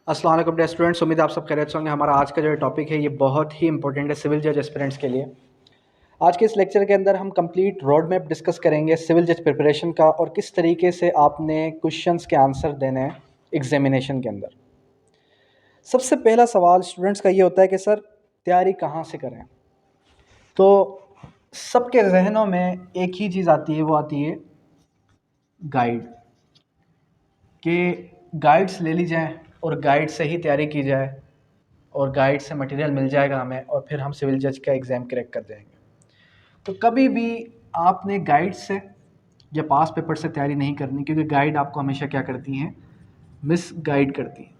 अस्सलाम वालेकुम dear students, उम्मीद है आप सब खैरियत से होंगे। हमारा आज का जो टॉपिक है ये बहुत ही इंपॉर्टेंट है सिविल जज एस्पिरेंट्स के लिए। आज के इस लेक्चर के अंदर हम कंप्लीट रोड मैप डिस्कस करेंगे सिविल जज प्रिपरेशन का और किस तरीके से आपने क्वेश्चंस के आंसर देने हैं एग्जामिनेशन के अंदर। सबसे पहला सवाल स्टूडेंट्स का ये होता है कि सर तैयारी कहाँ से करें। तो सबके जहनों में एक ही चीज़ आती है, वो आती है गाइड, कि गाइड्स ले ली जाए और गाइड से ही तैयारी की जाए और गाइड से मटेरियल मिल जाएगा हमें और फिर हम सिविल जज का एग्ज़ाम क्रैक कर जाएंगे। तो कभी भी आपने गाइड से या पास पेपर से तैयारी नहीं करनी, क्योंकि गाइड आपको हमेशा क्या करती हैं, मिस गाइड करती हैं।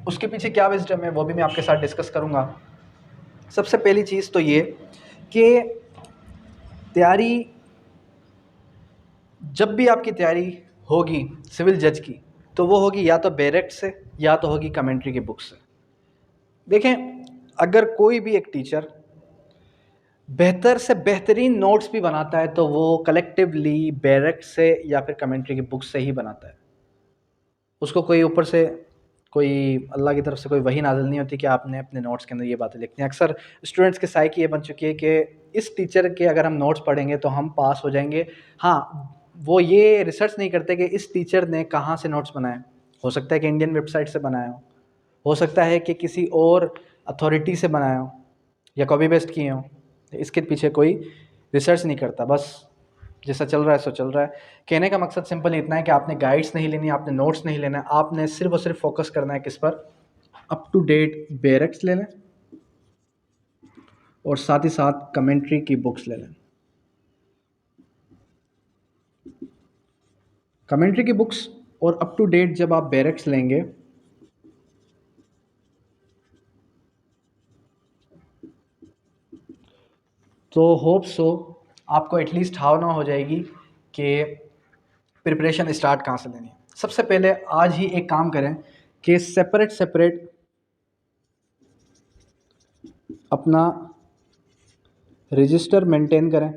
उसके पीछे क्या विजडम है वो भी मैं आपके साथ डिस्कस करूँगा। सबसे पहली चीज़ तो ये कि तैयारी, जब भी आपकी तैयारी होगी सिविल जज की तो वो होगी या तो बैरेक्ट से या तो होगी कमेंट्री की बुक से। देखें, अगर कोई भी एक टीचर बेहतर से बेहतरीन नोट्स भी बनाता है तो वो कलेक्टिवली बैरेक्ट से या फिर कमेंट्री की बुक से ही बनाता है। उसको कोई ऊपर से कोई अल्लाह की तरफ से कोई वही नाज़िल नहीं होती कि आपने अपने नोट्स के अंदर ये बातें लिखनी है। अक्सर स्टूडेंट्स के साइकी ये बन चुकी है कि इस टीचर के अगर हम नोट्स पढ़ेंगे तो हम पास हो जाएंगे। हाँ, वो ये रिसर्च नहीं करते कि इस टीचर ने कहाँ से नोट्स बनाए। हो सकता है कि इंडियन वेबसाइट से बनाया हो सकता है कि किसी और अथॉरिटी से बनाया हो या कॉपी पेस्ट किए हो। इसके पीछे कोई रिसर्च नहीं करता, बस जैसा चल रहा है सो चल रहा है। कहने का मकसद सिंपल इतना है कि आपने गाइड्स नहीं लेनी, आपने नोट्स नहीं लेना है, आपने सिर्फ और सिर्फ फोकस करना है किस पर, अप टू डेट बैरेक्ट्स ले लें और साथ ही साथ कमेंट्री की बुक्स ले लें। कमेंट्री की बुक्स और अप टू डेट जब आप बैरेक्ट्स लेंगे तो होप सो आपको एटलीस्ट हाव ना हो जाएगी कि प्रिपरेशन स्टार्ट कहाँ से लेनी है। सबसे पहले आज ही एक काम करें कि सेपरेट अपना रजिस्टर मेंटेन करें।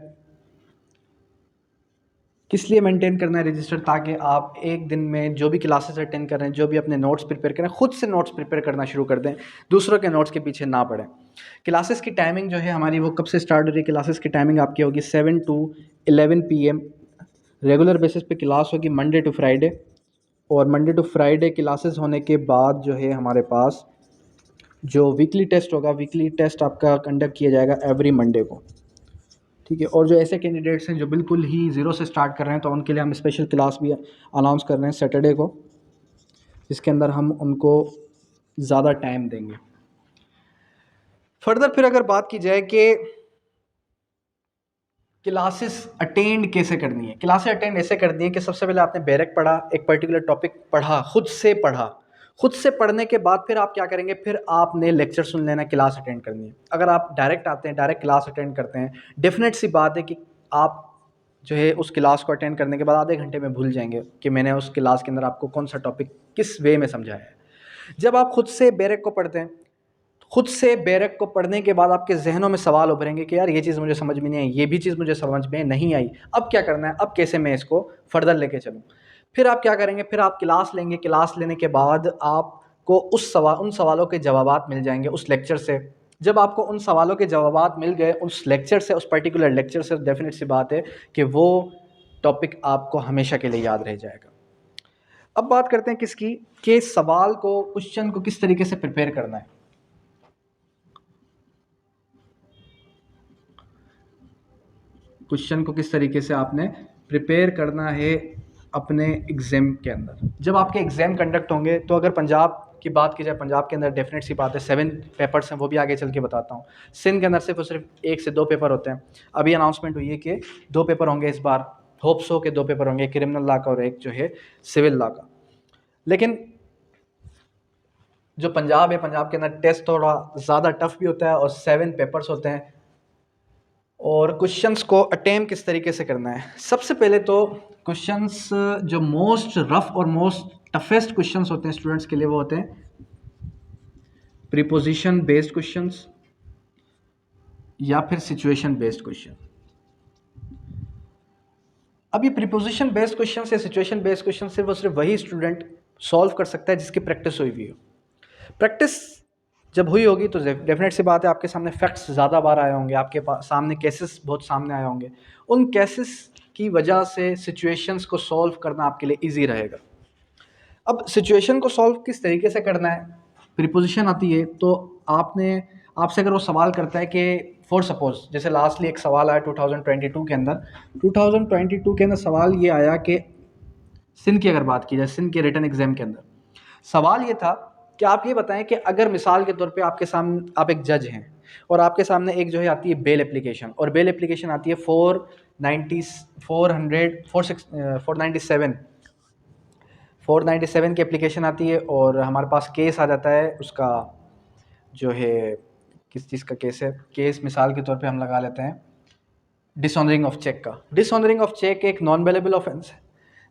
किस लिए मेंटेन करना है रजिस्टर? ताकि आप एक दिन में जो भी क्लासेस अटेंड कर रहे हैं, जो भी अपने नोट्स प्रिपेयर करें, खुद से नोट्स प्रिपेयर करना शुरू कर दें, दूसरों के नोट्स के पीछे ना पड़ें। क्लासेस की टाइमिंग जो है हमारी वो कब से स्टार्ट हो रही है? क्लासेस की टाइमिंग आपकी होगी 7 to 11 PM। रेगुलर बेसिस पे क्लास होगी मंडे टू फ्राइडे, और मंडे टू फ्राइडे क्लासेस होने के बाद जो है हमारे पास जो वीकली टेस्ट होगा, वीकली टेस्ट आपका कंडक्ट किया जाएगा एवरी मंडे को, ठीक है। और जो ऐसे कैंडिडेट्स हैं जो बिल्कुल ही ज़ीरो से स्टार्ट कर रहे हैं तो उनके लिए हम स्पेशल क्लास भी अनाउंस कर रहे हैं सैटरडे को, जिसके अंदर हम उनको ज़्यादा टाइम देंगे। फर्दर फिर अगर बात की जाए कि क्लासेस अटेंड कैसे करनी है, क्लासेस अटेंड ऐसे करनी है कि सबसे पहले आपने बैरेक पढ़ा, एक पर्टिकुलर टॉपिक पढ़ा, खुद से पढ़ा। खुद से पढ़ने के बाद फिर आप क्या करेंगे, फिर आपने लेक्चर सुन लेना, क्लास अटेंड करनी है। अगर आप डायरेक्ट आते हैं, डायरेक्ट क्लास अटेंड करते हैं, डेफिनेट सी बात है कि आप जो है उस क्लास को अटेंड करने के बाद आधे घंटे में भूल जाएंगे कि मैंने उस क्लास के अंदर आपको कौन सा टॉपिक किस वे में समझाया है। जब आप खुद से बैरेक को पढ़ते हैं, खुद से बैरक को पढ़ने के बाद आपके जहनों में सवाल उभरेंगे कि यार ये चीज़ मुझे समझ में नहीं आई, ये भी चीज़ मुझे समझ में नहीं आई, अब क्या करना है, अब कैसे मैं इसको फर्दर लेके चलूँ। फिर आप क्या करेंगे, फिर आप क्लास लेंगे, क्लास लेने के बाद आपको उन सवालों के जवाबात मिल जाएंगे उस लेक्चर से। जब आपको उन सवालों के जवाबात मिल गए उस लेक्चर से, उस पर्टिकुलर लेक्चर से, डेफिनेट सी बात है कि वो टॉपिक आपको हमेशा के लिए याद रह जाएगा। अब बात करते हैं किसकी, कि सवाल को, क्वेश्चन को किस तरीके से प्रिपेयर करना है। क्वेश्चन को किस तरीके से आपने प्रिपेयर करना है अपने एग्ज़ाम के अंदर। जब आपके एग्ज़ाम कंडक्ट होंगे तो अगर पंजाब की बात की जाए, पंजाब के अंदर डेफिनेट सी बात है 7 पेपर्स हैं, वो भी आगे चल के बताता हूँ। सिंध के अंदर सिर्फ और सिर्फ 1 से 2 पेपर होते हैं। अभी अनाउंसमेंट हुई है कि 2 पेपर होंगे इस बार, होप्स हो के 2 पेपर होंगे, क्रिमिनल लॉ का और एक जो है सिविल लॉ का। लेकिन जो पंजाब है, पंजाब के अंदर टेस्ट थोड़ा ज़्यादा टफ भी होता है और 7 पेपर्स होते हैं। और क्वेश्चंस को अटेम्प्ट किस तरीके से करना है, सबसे पहले तो क्वेश्चंस जो मोस्ट रफ और मोस्ट टफेस्ट क्वेश्चंस होते हैं स्टूडेंट्स के लिए, वो होते हैं प्रीपोजिशन बेस्ड क्वेश्चंस या फिर सिचुएशन बेस्ड क्वेश्चन। अब ये प्रीपोजिशन बेस्ड क्वेश्चन या सिचुएशन बेस्ड क्वेश्चन सिर्फ और सिर्फ वही स्टूडेंट सॉल्व कर सकता है जिसकी प्रैक्टिस हुई हुई हो। प्रैक्टिस जब हुई होगी तो डेफिनेट सी बात है आपके सामने फैक्ट्स ज़्यादा बार आए होंगे, आपके पास सामने केसेस बहुत सामने आए होंगे, उन केसेस की वजह से सिचुएशंस को सॉल्व करना आपके लिए ईजी रहेगा। अब सिचुएशन को सॉल्व किस तरीके से करना है, प्रीपोजिशन आती है। तो आपसे अगर वो सवाल करता है कि फॉर सपोज, जैसे लास्टली एक सवाल आया 2022 के अंदर, 2022 के अंदर सवाल ये आया कि सिंध की अगर बात की जाए, सिंध के रिटन एग्जाम के अंदर सवाल ये था कि आप ये बताएं कि अगर मिसाल के तौर पे आपके सामने आप एक जज हैं और आपके सामने एक जो है आती है बेल एप्लीकेशन, और बेल एप्लीकेशन आती है 497 की एप्लीकेशन आती है, और हमारे पास केस आ जाता है उसका जो है, किस चीज़ का केस है, केस मिसाल के तौर पे हम लगा लेते हैं डिसऑनरिंग ऑफ चेक का। डिसऑनरिंग ऑफ चेक एक नॉन बेलेबल ऑफेंस है।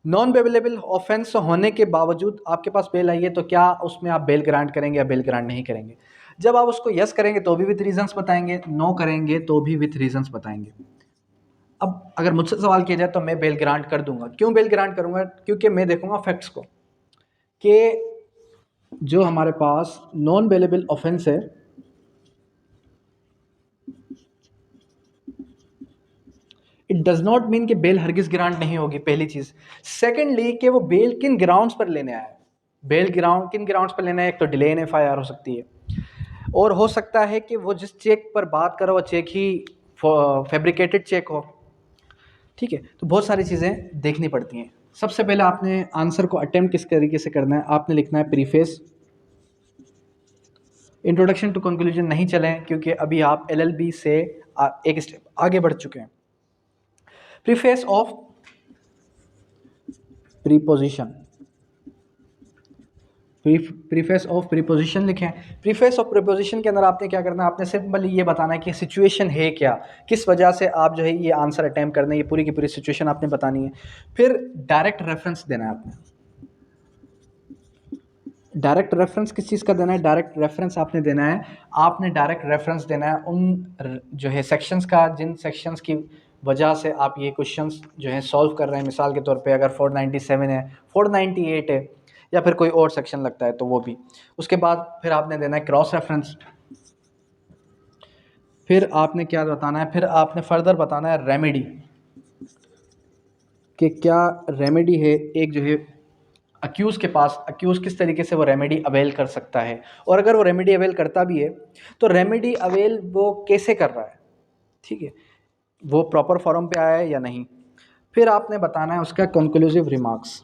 नॉन बेलेबल ऑफेंस होने के बावजूद आपके पास बेल आई है, तो क्या उसमें आप बेल ग्रांट करेंगे या बेल ग्रांट नहीं करेंगे? जब आप उसको यस करेंगे तो भी विथ रीजंस बताएंगे, नो करेंगे तो भी विथ रीजंस बताएंगे। अब अगर मुझसे सवाल किया जाए तो मैं बेल ग्रांट कर दूंगा। क्यों बेल ग्रांट करूंगा? क्योंकि मैं देखूंगा फैक्ट्स को कि जो हमारे पास नॉन बेलेबल ऑफेंस है, इट डज नॉट मीन कि बेल हरगिज ग्रांट नहीं होगी, पहली चीज। सेकेंडली कि वो बेल किन ग्राउंड्स पर लेने आया है, बेल ग्राउंड किन ग्राउंड्स पर लेना है। एक तो डिले इन एफआईआर हो सकती है, और हो सकता है कि वो जिस चेक पर बात करो वो चेक ही फैब्रिकेटेड चेक हो। ठीक है, तो बहुत सारी चीज़ें देखनी पड़ती हैं। सबसे पहले आपने आंसर को अटेम्प्ट किस तरीके से करना है, आपने लिखना है प्रीफेस। इंट्रोडक्शन टू कंक्लूजन नहीं चलें, क्योंकि अभी आप एलएलबी से एक स्टेप आगे बढ़ चुके हैं। Preface of preposition, preface of preposition लिखें। प्रीफेस ऑफ प्रीपोजिशन के अंदर आपने क्या करना है, आपने सिंपली ये बताना है कि सिचुएशन है क्या, किस वजह से आप जो है ये आंसर अटेम्प्ट करना है, ये पूरी की पूरी सिचुएशन आपने बतानी है। फिर डायरेक्ट रेफरेंस देना है आपने। डायरेक्ट रेफरेंस किस चीज़ का देना है? डायरेक्ट रेफरेंस आपने देना है, आपने डायरेक्ट रेफरेंस देना है उन जो है सेक्शंस का, जिन सेक्शंस की वजह से आप ये क्वेश्चंस जो है सॉल्व कर रहे हैं। मिसाल के तौर पे अगर 497 है, 498 है, या फिर कोई और सेक्शन लगता है तो वो भी। उसके बाद फिर आपने देना है क्रॉस रेफरेंस। फिर आपने क्या बताना है, फिर आपने फर्दर बताना है रेमेडी, कि क्या रेमेडी है एक जो है अक्यूज़ के पास, अक्यूज़ किस तरीके से वो रेमेडी अवेल कर सकता है, और अगर वो रेमेडी अवेल करता भी है तो रेमेडी अवेल वो कैसे कर रहा है। ठीक है, वो प्रॉपर फॉर्म पे आया है या नहीं। फिर आपने बताना है उसका conclusive remarks.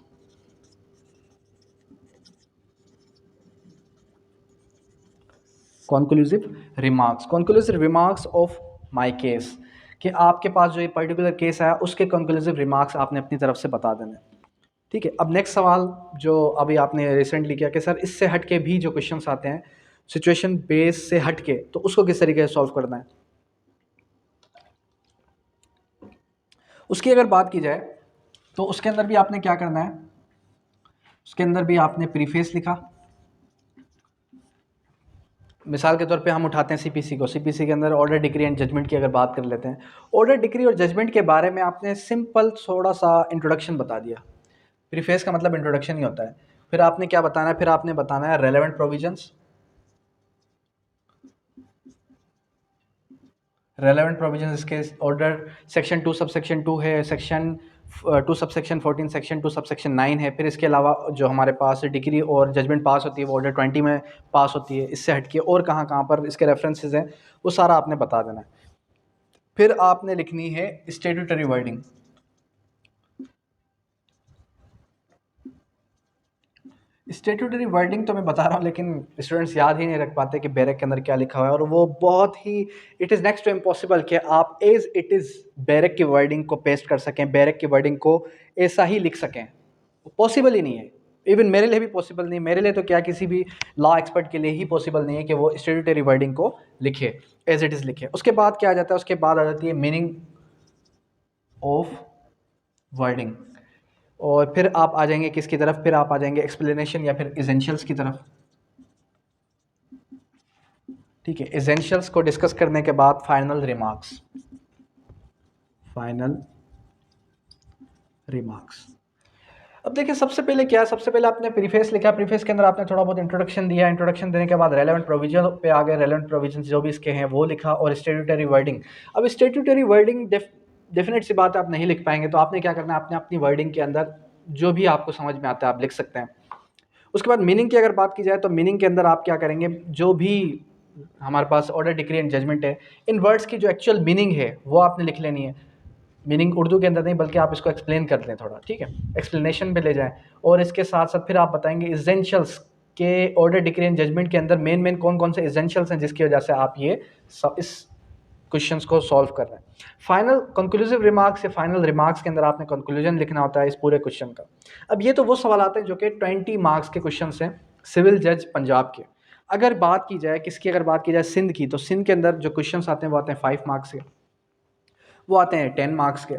Conclusive remarks of my case, कि आपके पास जो ये पर्टिकुलर केस आया उसके कंक्लूसिव रिमार्क्स आपने अपनी तरफ से बता देने। ठीक है, अब नेक्स्ट सवाल जो अभी आपने रिसेंटली किया कि सर इससे हट के भी जो क्वेश्चंस आते हैं सिचुएशन बेस से हट के, तो उसको किस तरीके से सॉल्व करना है, उसकी अगर बात की जाए तो उसके अंदर भी आपने क्या करना है, उसके अंदर भी आपने प्रीफेस लिखा। मिसाल के तौर पे हम उठाते हैं सीपीसी को, सीपीसी के अंदर ऑर्डर डिक्री एंड जजमेंट की अगर बात कर लेते हैं, ऑर्डर डिक्री और जजमेंट के बारे में आपने सिंपल थोड़ा सा इंट्रोडक्शन बता दिया। प्रीफेस का मतलब इंट्रोडक्शन ही होता है। फिर आपने क्या बताना है, फिर आपने बताना है रेलेवेंट प्रोविजंस। रेलेवेंट प्रोविजंस इसके ऑर्डर सेक्शन 2 सबसेक्शन 2 है, सेक्शन 2 सबसेक्शन 14, सेक्शन 2 सबसेक्शन 9 है। फिर इसके अलावा जो हमारे पास डिग्री और जजमेंट पास होती है वो ऑर्डर 20 में पास होती है। इससे हटके और कहाँ कहाँ पर इसके रेफरेंसेस हैं वो सारा आपने बता देना है। फिर आपने लिखनी है स्टैट्यूटरी वर्डिंग। स्टैट्यूटरी वर्डिंग तो मैं बता रहा हूँ, लेकिन स्टूडेंट्स याद ही नहीं रख पाते कि बैरक के अंदर क्या लिखा हुआ है, और वो बहुत ही it is next to impossible कि आप एज इट इज़ बैरक की वर्डिंग को पेस्ट कर सकें, बैरक की वर्डिंग को ऐसा ही लिख सकें। पॉसिबल ही नहीं है, इवन मेरे लिए भी पॉसिबल नहीं, मेरे लिए तो क्या किसी भी लॉ एक्सपर्ट के लिए ही पॉसिबल नहीं है कि वो स्टैट्यूटरी वर्डिंग को लिखे, एज इट इज़ लिखे। उसके बाद क्या आ जाता है, उसके बाद आ जाती है मीनिंग ऑफ वर्डिंग, और फिर आप आ जाएंगे किसकी तरफ, फिर आप आ जाएंगे एक्सप्लेनेशन या फिर एसेंशियल्स की तरफ। ठीक है, एसेंशियल्स को डिस्कस करने के बाद फाइनल रिमार्क्स, फाइनल रिमार्क्स। अब देखिए सबसे पहले क्या है, सबसे पहले आपने प्रीफेस लिखा, प्रीफेस के अंदर आपने थोड़ा बहुत इंट्रोडक्शन दिया, इंट्रोडक्शन देने के बाद रेलेवेंट प्रोविजन पे आ गए, रेलेवेंट प्रोविजन जो भी इसके हैं वो लिखा, और स्टेट्यूटरी वर्डिंग। अब स्टेट्यूटरी वर्डिंग डेफिनेट सी बात है आप नहीं लिख पाएंगे, तो आपने क्या करना है, आपने अपनी वर्डिंग के अंदर जो भी आपको समझ में आता है आप लिख सकते हैं। उसके बाद मीनिंग की अगर बात की जाए तो मीनिंग के अंदर आप क्या करेंगे, जो भी हमारे पास ऑर्डर डिक्री एंड जजमेंट है, इन वर्ड्स की जो एक्चुअल मीनिंग है वो आपने लिख लेनी है। मीनिंग उर्दू के अंदर नहीं बल्कि आप इसको एक्सप्लेन कर लें थोड़ा, ठीक है, एक्सप्लेनेशन पे ले जाएं। और इसके साथ साथ फिर आप बताएंगे इसेंशियल्स के ऑर्डर डिक्री एंड जजमेंट के अंदर मेन कौन कौन से इसेंशियल्स हैं जिसकी वजह से आप ये इस क्वेश्चंस को सॉल्व कर रहे हैं। फाइनल कंक्लूसिव रिमार्क्स या फाइनल रिमार्क्स के अंदर आपने कंक्लूजन लिखना होता है इस पूरे क्वेश्चन का। अब ये तो वो सवाल आते हैं जो कि 20 मार्क्स के क्वेश्चन हैं सिविल जज पंजाब के। अगर बात की जाए किसकी, अगर बात की जाए सिंध की, तो सिंध के अंदर जो क्वेश्चन आते हैं वो आते हैं 5 मार्क्स के, वो आते हैं 10 मार्क्स के।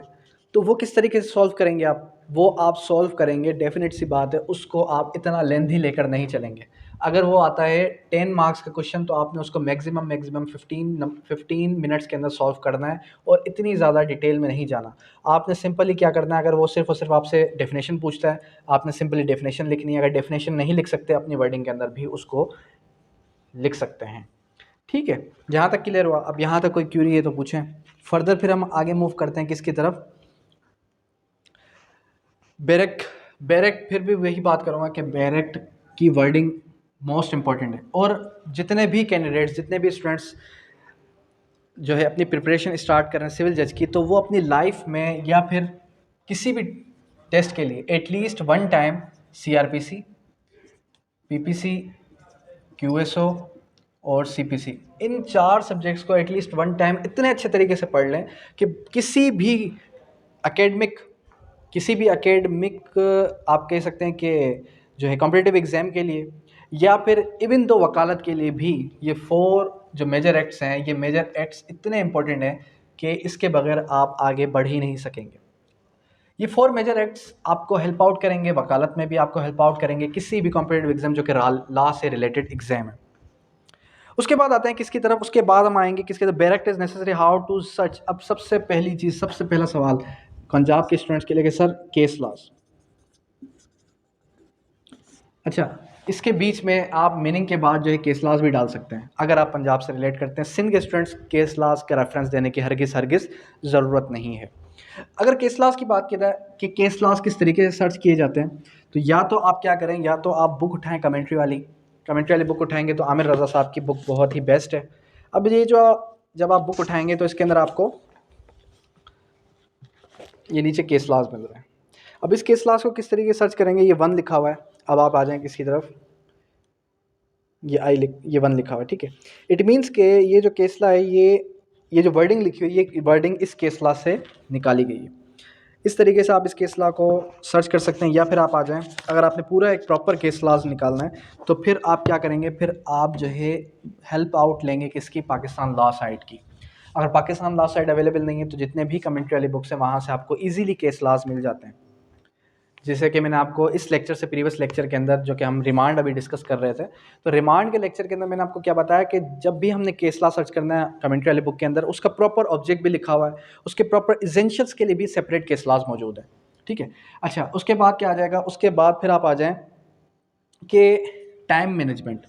तो वो किस तरीके से सॉल्व करेंगे आप, वो आप सॉल्व करेंगे, डेफिनेट सी बात है उसको आप इतना लेंथी लेकर नहीं चलेंगे। अगर वो आता है 10 मार्क्स का क्वेश्चन तो आपने उसको मैक्सिमम 15 मिनट्स के अंदर सॉल्व करना है, और इतनी ज़्यादा डिटेल में नहीं जाना। आपने सिंपली क्या करना है, अगर वो सिर्फ और सिर्फ आपसे डेफिनेशन पूछता है, आपने सिंपली डेफिनेशन लिखनी है। अगर डेफिनेशन नहीं लिख सकते अपनी वर्डिंग के अंदर भी उसको लिख सकते हैं, ठीक है। जहाँ तक क्लियर हुआ? अब यहाँ तक कोई क्यूरी है तो पूछें। फर्दर फिर हम आगे मूव करते हैं किसकी तरफ, बैरेक्ट। बैरेक्ट फिर भी वही बात करूँगा कि बैरेक्ट की वर्डिंग मोस्ट इंपॉर्टेंट है, और जितने भी कैंडिडेट्स, जितने भी स्टूडेंट्स जो है अपनी प्रिपरेशन स्टार्ट कर रहे हैं सिविल जज की, तो वो अपनी लाइफ में या फिर किसी भी टेस्ट के लिए at least 1 time CRPC, PPC, QSO और CPC, इन 4 सब्जेक्ट्स को एटलीस्ट 1 टाइम इतने अच्छे तरीके से पढ़ लें कि किसी भी एकेडमिक आप कह सकते हैं कि जो है कॉम्पिटिटिव एग्ज़ाम के लिए या फिर इवन दो वकालत के लिए भी, ये 4 जो मेजर एक्ट्स हैं, ये मेजर एक्ट्स इतने इंपॉर्टेंट हैं कि इसके बगैर आप आगे बढ़ ही नहीं सकेंगे। ये 4 मेजर एक्ट्स आपको हेल्प आउट करेंगे, वकालत में भी आपको हेल्प आउट करेंगे, किसी भी कॉम्पिटिटिव एग्ज़ाम जो कि लॉ से रिलेटेड एग्ज़ाम है। उसके बाद आते हैं किसकी तरफ, उसके बाद हम आएंगे किसकी तरफ, bare act is necessary how to search. अब सबसे पहली चीज़, सबसे पहला सवाल पंजाब के स्टूडेंट्स के लिए कि सर केस लॉज। अच्छा, इसके बीच में आप मीनिंग के बाद जो है केस लॉज भी डाल सकते हैं अगर आप पंजाब से रिलेट करते हैं। सिंध के स्टूडेंट्स केस लॉज का रेफरेंस देने की हरगिज़ ज़रूरत नहीं है। अगर केस लॉज की बात की जाए कि केस लॉज किस तरीके से सर्च किए जाते हैं, तो या तो आप क्या करें, या तो आप बुक उठाएं कमेंट्री वाली बुक उठाएंगे तो आमिर रज़ा साहब की बुक बहुत ही बेस्ट है। अब ये जो जब आप बुक उठाएंगे तो इसके अंदर आपको ये नीचे केस लॉज मिल रहा है। अब इस केस लॉज को किस तरीके से सर्च करेंगे, ये 1 लिखा हुआ है। अब आप आ जाएं किसकी तरफ, ये 1 लिखा हुआ है, ठीक है। इट मीन्स के ये जो केस लॉ है, ये जो वर्डिंग लिखी हुई है, ये वर्डिंग इस केस लॉ से निकाली गई है। इस तरीके से आप इस केस लॉ को सर्च कर सकते हैं। या फिर आप आ जाएं, अगर आपने पूरा एक प्रॉपर केस लॉज निकालना है तो फिर आप क्या करेंगे, फिर आप जो है हेल्प आउट लेंगे किसकी, पाकिस्तान लॉ साइट की। अगर पाकिस्तान लॉ साइट अवेलेबल नहीं है तो जितने भी कमेंट्री वाली बुक्स हैं वहाँ से आपको ईजिली केस लॉज मिल जाते हैं। जैसे कि मैंने आपको इस लेक्चर से प्रीवियस लेक्चर के अंदर, जो कि हम रिमांड अभी डिस्कस कर रहे थे, तो रिमांड के लेक्चर के अंदर मैंने आपको क्या बताया कि जब भी हमने केस लॉ सर्च करना है कमेंट्री वाली बुक के अंदर, उसका प्रॉपर ऑब्जेक्ट भी लिखा हुआ है, उसके प्रॉपर एसेंशियल्स के लिए भी सेपरेट केस लॉज मौजूद है, ठीक है। अच्छा, उसके बाद क्या आ जाएगा, उसके बाद फिर आप आ जाएं कि टाइम मैनेजमेंट।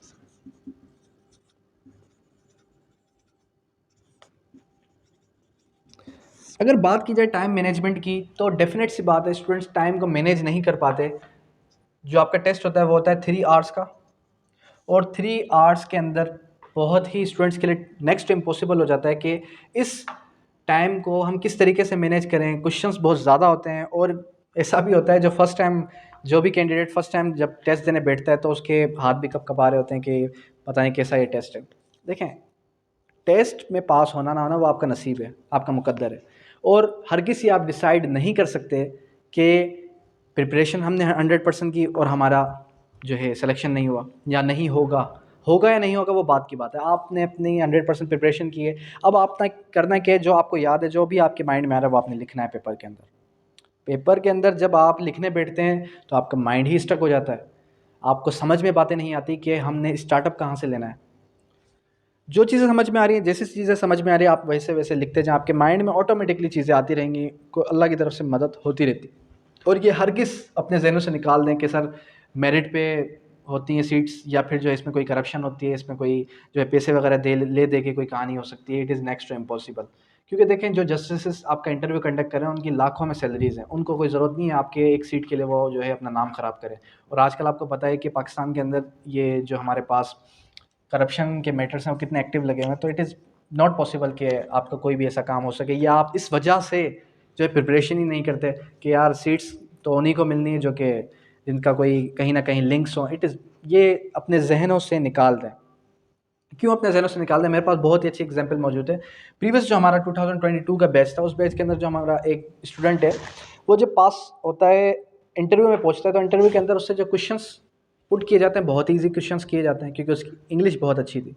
अगर बात की जाए टाइम मैनेजमेंट की तो डेफिनेट सी बात है स्टूडेंट्स टाइम को मैनेज नहीं कर पाते। जो आपका टेस्ट होता है वो होता है 3 आवर्स का, और 3 आवर्स के अंदर बहुत ही स्टूडेंट्स के लिए नेक्स्ट इम्पॉसिबल हो जाता है कि इस टाइम को हम किस तरीके से मैनेज करें। क्वेश्चंस बहुत ज़्यादा होते हैं, और ऐसा भी होता है जो भी कैंडिडेट फर्स्ट टाइम जब टेस्ट देने बैठता है तो उसके हाथ भी कब कपा रहे होते हैं कि पता नहीं कैसा ये टेस्ट है। देखें, टेस्ट में पास होना ना होना वो आपका नसीब है, आपका मुकद्दर है, और हर किसी आप डिसाइड नहीं कर सकते कि प्रिपरेशन हमने 100% की और हमारा जो है सिलेक्शन नहीं हुआ या नहीं होगा, या नहीं होगा वो बात की बात है। आपने अपनी 100% प्रिपरेशन की है, अब आपने करना क्या है, जो आपको याद है, जो भी आपके माइंड में आ रहा है वो आपने लिखना है पेपर के अंदर। पेपर के अंदर जब आप लिखने बैठते हैं तो आपका माइंड ही स्टक हो जाता है, आपको समझ में बातें नहीं आती कि हमने स्टार्टअप कहाँ से लेना है। जो चीज़ें समझ में आ रही हैं, जैसी चीज़ें समझ में आ रही है आप वैसे वैसे लिखते जाएं, आपके माइंड में ऑटोमेटिकली चीज़ें आती रहेंगी, को अल्लाह की तरफ से मदद होती रहती है। और ये हरगिज़ अपने जहनों से निकाल दें कि सर मेरिट पे होती हैं सीट्स, या फिर जो है इसमें कोई करप्शन होती है, इसमें कोई जो है पैसे वगैरह दे के कोई कहानी हो सकती है। It is next to impossible. क्योंकि देखें, जो जस्टिस आपका इंटरव्यू कंडक्ट कर रहे हैं उनकी लाखों में सैलरीज़ हैं, उनको कोई ज़रूरत नहीं है आपके एक सीट के लिए वो जो है अपना नाम ख़राब करें। और आजकल आपको पता है कि पाकिस्तान के अंदर ये जो हमारे पास करप्शन के मैटर्स हैं वो कितने एक्टिव लगे हुए हैं। तो इट इज़ नॉट पॉसिबल कि आपका कोई भी ऐसा काम हो सके, या आप इस वजह से जो है प्रिपरेशन ही नहीं करते कि यार सीट्स तो उन्हीं को मिलनी है जो कि जिनका कोई कहीं ना कहीं लिंक्स हो। इट इज़ ये अपने जहनों से निकाल दें। क्यों अपने जहनों से निकाल दें? मेरे पास बहुत ही अच्छी एग्जांपल मौजूद है। प्रीवियस जो हमारा 2022 का बैच था, उस बैच के अंदर जो हमारा एक स्टूडेंट है, वो जब पास होता है, इंटरव्यू में पहुंचता है, तो इंटरव्यू के अंदर उससे जो क्वेश्चंस पुट किए जाते हैं, बहुत ईजी क्वेश्चंस किए जाते हैं, क्योंकि उसकी इंग्लिश बहुत अच्छी थी।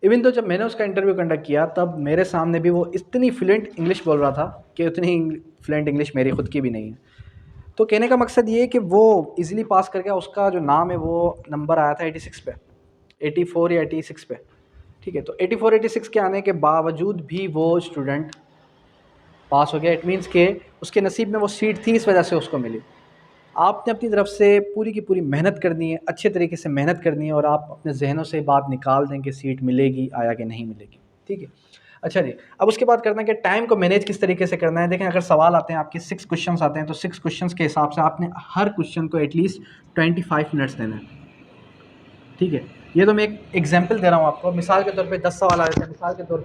इवन तो जब मैंने उसका इंटरव्यू कंडक्ट किया, तब मेरे सामने भी वो इतनी फ्लुएंट इंग्लिश बोल रहा था कि उतनी फ्लुएंट इंग्लिश मेरी खुद की भी नहीं है। तो कहने का मकसद ये है कि वो इजीली पास कर गया। उसका जो नाम है वो नंबर आया था 86 पे, 84 या 86 पे। ठीक है, तो 84 86 के आने के बावजूद भी वो स्टूडेंट पास हो गया। इट मीन्स के उसके नसीब में वो सीट थी, इस वजह से उसको मिली। आपने अपनी तरफ से पूरी की पूरी मेहनत करनी है, अच्छे तरीके से मेहनत करनी है, और आप अपने जहनों से बात निकाल दें कि सीट मिलेगी आया कि नहीं मिलेगी। ठीक है, अच्छा जी। अब उसके बाद करना है कि टाइम को मैनेज किस तरीके से करना है। देखें, अगर सवाल आते हैं आपके 6 क्वेश्चंस आते हैं, तो 6 क्वेश्चंस के हिसाब से आपने हर क्वेश्चन को एटलीस्ट 25 मिनट्स देना है। ठीक है, ये तो मैं एक एग्जाम्पल दे रहा हूँ आपको। मिसाल के तौर पे 10 सवाल आ जाते हैं, मिसाल के तौर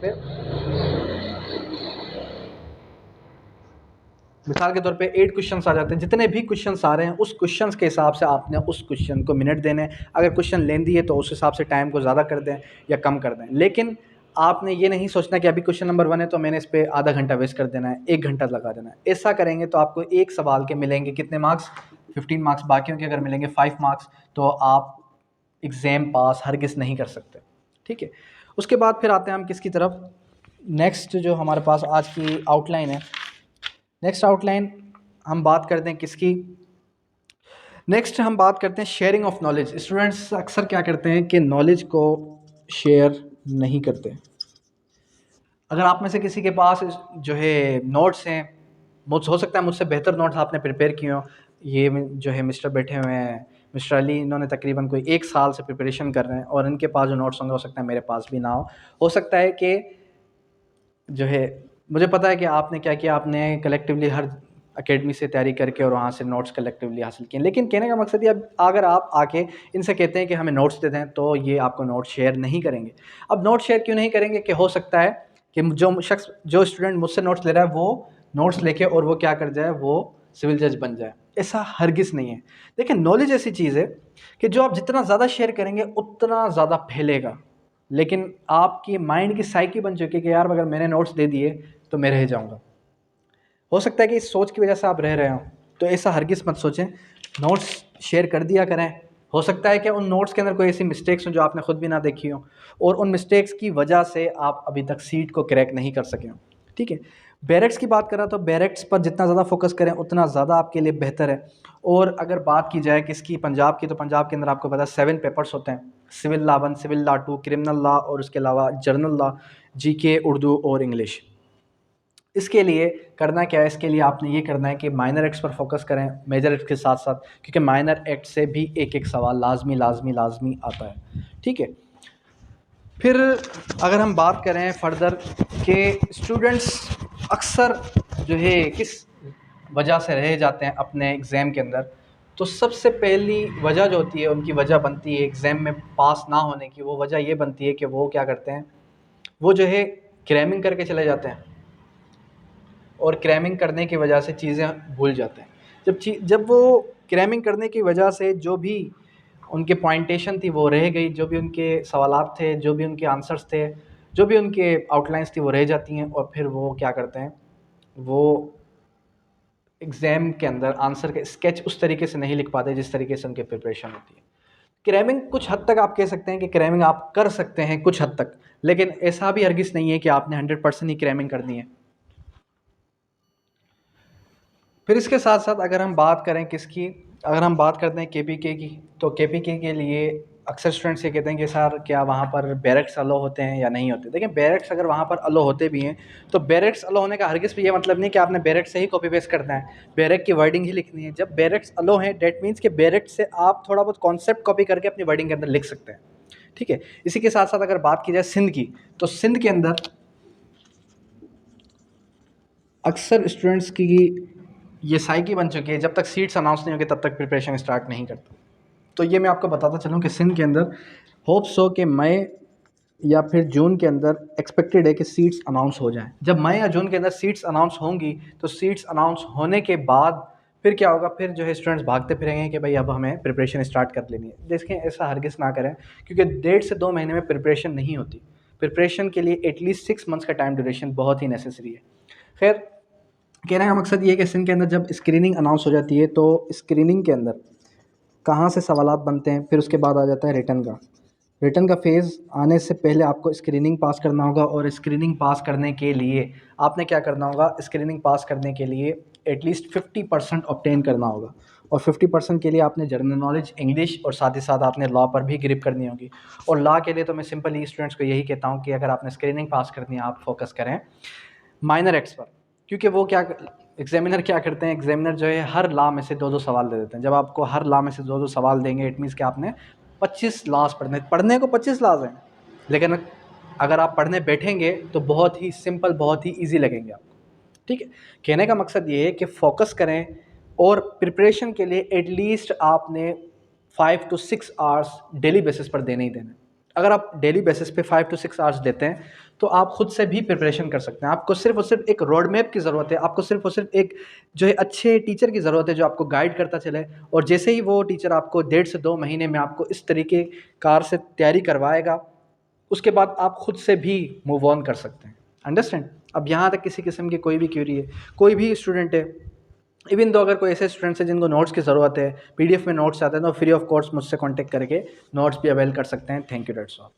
पे 8 क्वेश्चंस आ जाते हैं। जितने भी क्वेश्चंस आ रहे हैं, उस क्वेश्चंस के हिसाब से आपने उस क्वेश्चन को मिनट देने हैं। अगर क्वेश्चन लेंदी है तो उस हिसाब से टाइम को ज़्यादा कर दें या कम कर दें। लेकिन आपने ये नहीं सोचना कि अभी क्वेश्चन नंबर 1 है तो मैंने इस पर आधा घंटा वेस्ट कर देना है, 1 घंटा लगा देना है। ऐसा करेंगे तो आपको एक सवाल के मिलेंगे कितने मार्क्स? 15 मार्क्स। बाकियों के अगर मिलेंगे 5 मार्क्स, तो आप एग्ज़ाम पास हरगिज़ नहीं कर सकते। ठीक है, उसके बाद फिर आते हैं हम किसकी तरफ? नेक्स्ट जो हमारे पास आज की आउटलाइन है, नेक्स्ट आउटलाइन हम बात करते हैं किसकी? नेक्स्ट हम बात करते हैं शेयरिंग ऑफ नॉलेज। स्टूडेंट्स अक्सर क्या करते हैं कि नॉलेज को शेयर नहीं करते। अगर आप में से किसी के पास जो है नोट्स हैं, मुझ हो सकता है मुझसे बेहतर नोट्स आपने प्रिपेयर किए हों। ये जो है मिस्टर बैठे हुए हैं, मिस्टर अली, इन्होंने तकरीबन कोई 1 साल से प्रिपरेशन कर रहे हैं, और इनके पास जो नोट्स होंगे हो सकता है मेरे पास भी ना हो सकता है कि जो है, मुझे पता है कि आपने क्या किया, आपने कलेक्टिवली हर एकेडमी से तैयारी करके और वहाँ से नोट्स कलेक्टिवली हासिल किए। लेकिन कहने का मकसद ये, अब अगर आप आके इनसे कहते हैं कि हमें नोट्स दे दें, तो ये आपको नोट्स शेयर नहीं करेंगे। अब नोट्स शेयर क्यों नहीं करेंगे? कि हो सकता है कि जो स्टूडेंट मुझसे नोट्स ले रहा है, वो नोट्स लेके और वो क्या कर जाए, वो सिविल जज बन जाए। ऐसा हरगिज़ नहीं है। देखिए, नॉलेज ऐसी चीज़ है कि जो आप जितना ज़्यादा शेयर करेंगे उतना ज़्यादा फैलेगा। लेकिन आपकी माइंड की साइकी बन चुकी है कि यार अगर मैंने नोट्स दे दिए तो मैं रह जाऊंगा। हो सकता है कि इस सोच की वजह से आप रह रहे हो, तो ऐसा हरगिज़ मत सोचें। नोट्स शेयर कर दिया करें। हो सकता है कि उन नोट्स के अंदर कोई ऐसी मिस्टेक्स हो जो आपने खुद भी ना देखी हो, और उन मिस्टेक्स की वजह से आप अभी तक सीट को क्रैक नहीं कर सके हो। ठीक है, बैरेक्स की बात करें तो बैरेक्स पर जितना ज़्यादा फोकस करें उतना ज़्यादा आपके लिए बेहतर है। और अगर बात की जाए किसकी, पंजाब की, तो पंजाब के अंदर आपको पता है 7 पेपर्स होते हैं। Civil law 1, civil law 2, criminal law, और उसके अलावा जर्नल लॉ, जीके, उर्दू और इंग्लिश। इसके लिए करना क्या है? इसके लिए आपने ये करना है कि माइनर एक्ट्स पर फोकस करें मेजर एक्ट के साथ साथ, क्योंकि माइनर एक्ट से भी एक एक सवाल लाजमी लाजमी लाजमी आता है। ठीक है, फिर अगर हम बात करें फर्दर के स्टूडेंट्स अक्सर जो है किस वजह से रह जाते हैं अपने एग्ज़ाम के अंदर, तो सबसे पहली वजह जो होती है, उनकी वजह बनती है एग्ज़ाम में पास ना होने की। वो वजह ये बनती है कि वो क्या करते हैं, वो जो है क्रैमिंग करके चले जाते हैं, और क्रैमिंग करने की वजह से चीज़ें भूल जाते हैं। जब वो क्रैमिंग करने की वजह से जो भी उनके पॉइंटेशन थी वो रह गई, जो भी उनके सवालात थे, जो भी उनके आंसर्स थे, जो भी उनके आउटलाइंस थी वो रह जाती हैं, और फिर वो क्या करते हैं, वो एग्ज़ाम के अंदर आंसर के स्केच उस तरीके से नहीं लिख पाते जिस तरीके से उनकी प्रिपरेशन होती है। क्रैमिंग कुछ हद तक आप कह सकते हैं कि क्रैमिंग आप कर सकते हैं कुछ हद तक, लेकिन ऐसा भी हरगिज़ नहीं है कि आपने 100% ही क्रैमिंग करनी है। फिर इसके साथ साथ अगर हम बात करें किसकी, अगर हम बात करते हैं केपीके की, तो केपीके के लिए अक्सर स्टूडेंट्स ये कहते हैं कि सर क्या वहाँ पर बैरक्स अलो होते हैं या नहीं होते। देखिए बैरक्स अगर वहाँ पर अलो होते भी हैं तो बैरक्स अलो होने का हरगिज़ भी ये मतलब नहीं कि आपने बैरक्स से ही कॉपी पेस्ट करना है, बैरक की वर्डिंग ही लिखनी है। जब बैरक्स अलो हैं डेट मीन्स कि बैरक्स से आप थोड़ा बहुत कॉन्सेप्ट कॉपी करके अपनी वर्डिंग के अंदर लिख सकते हैं, ठीक है। इसी के साथ साथ अगर बात की जाए सिंध की, तो सिंध के अंदर अक्सर स्टूडेंट्स की ये साइकी बन चुकी है, जब तक सीट्स अनाउंस नहीं होगी तब तक प्रिपरेशन स्टार्ट नहीं करता। तो ये मैं आपको बताता चलूँ कि सिंध के अंदर होप्स हो कि मई या फिर जून के अंदर एक्सपेक्टेड है कि सीट्स अनाउंस हो जाएं। जब मई या जून के अंदर सीट्स अनाउंस होंगी तो सीट्स अनाउंस होने के बाद फिर क्या होगा, फिर जो है स्टूडेंट्स भागते फिरेंगे कि भाई अब हमें प्रिपरेशन स्टार्ट कर लेनी है। देखें ऐसा हरगिज़ ना करें, क्योंकि 1.5 से 2 महीने में प्रिपरेशन नहीं होती। प्रिपरेशन के लिए एटलीस्ट 6 मंथ्स का टाइम ड्यूरेशन बहुत ही नेसेसरी है। खैर, कहने का मकसद ये है कि सिंध के अंदर जब स्क्रीनिंग अनाउंस हो जाती है तो स्क्रीनिंग के अंदर कहाँ से सवालात बनते हैं, फिर उसके बाद आ जाता है रिटन का। रिटन का फेज़ आने से पहले आपको स्क्रीनिंग पास करना होगा, और स्क्रीनिंग पास करने के लिए आपने क्या करना होगा, स्क्रीनिंग पास करने के लिए एटलीस्ट 50% ऑब्टेन करना होगा। और 50% के लिए आपने जनरल नॉलेज, इंग्लिश और साथ ही साथ आपने लॉ पर भी ग्रिप करनी होगी। और लॉ के लिए तो मैं सिंपली स्टूडेंट्स को यही कहता हूँ कि अगर आपने स्क्रीनिंग पास करनी है आप फोकस करें माइनर एक्ट्स पर, क्योंकि वो क्या एग्जामिनर क्या करते हैं, एग्जामिनर जो है हर लॉ में से 2-2 सवाल दे देते हैं। जब आपको हर लॉ में से 2-2 सवाल देंगे इट मीन्स कि आपने 25 लॉज पढ़ने को 25 लॉज हैं, लेकिन अगर आप पढ़ने बैठेंगे तो बहुत ही सिंपल, बहुत ही ईजी लगेंगे आपको, ठीक है। कहने का मकसद ये है कि फोकस करें, और प्रिपरेशन के लिए एटलीस्ट आपने 5 to 6 आवर्स डेली बेसिस पर देने ही देने। अगर आप डेली बेसिस पे 5 to 6 आवर्स देते हैं तो आप खुद से भी प्रिपरेशन कर सकते हैं। आपको सिर्फ और सिर्फ एक रोड मैप की ज़रूरत है, आपको सिर्फ और सिर्फ एक जो है अच्छे टीचर की ज़रूरत है जो आपको गाइड करता चले, और जैसे ही वो टीचर आपको 1.5 से 2 महीने में आपको इस तरीके कार से तैयारी करवाएगा, उसके बाद आप खुद से भी मूव ऑन कर सकते हैं। अंडरस्टैंड। अब यहाँ तक किसी किस्म की कोई भी क्यूरी है, कोई भी स्टूडेंट है, इवन तो अगर कोई ऐसे स्टूडेंट्स हैं जिनको नोट्स की ज़रूरत है, पीडीएफ में नोट्स चाहते हैं, तो फ्री ऑफ कॉस्ट मुझसे कॉन्टैक्ट करके नोट्स भी अवेल कर सकते हैं। Thank you, that's all.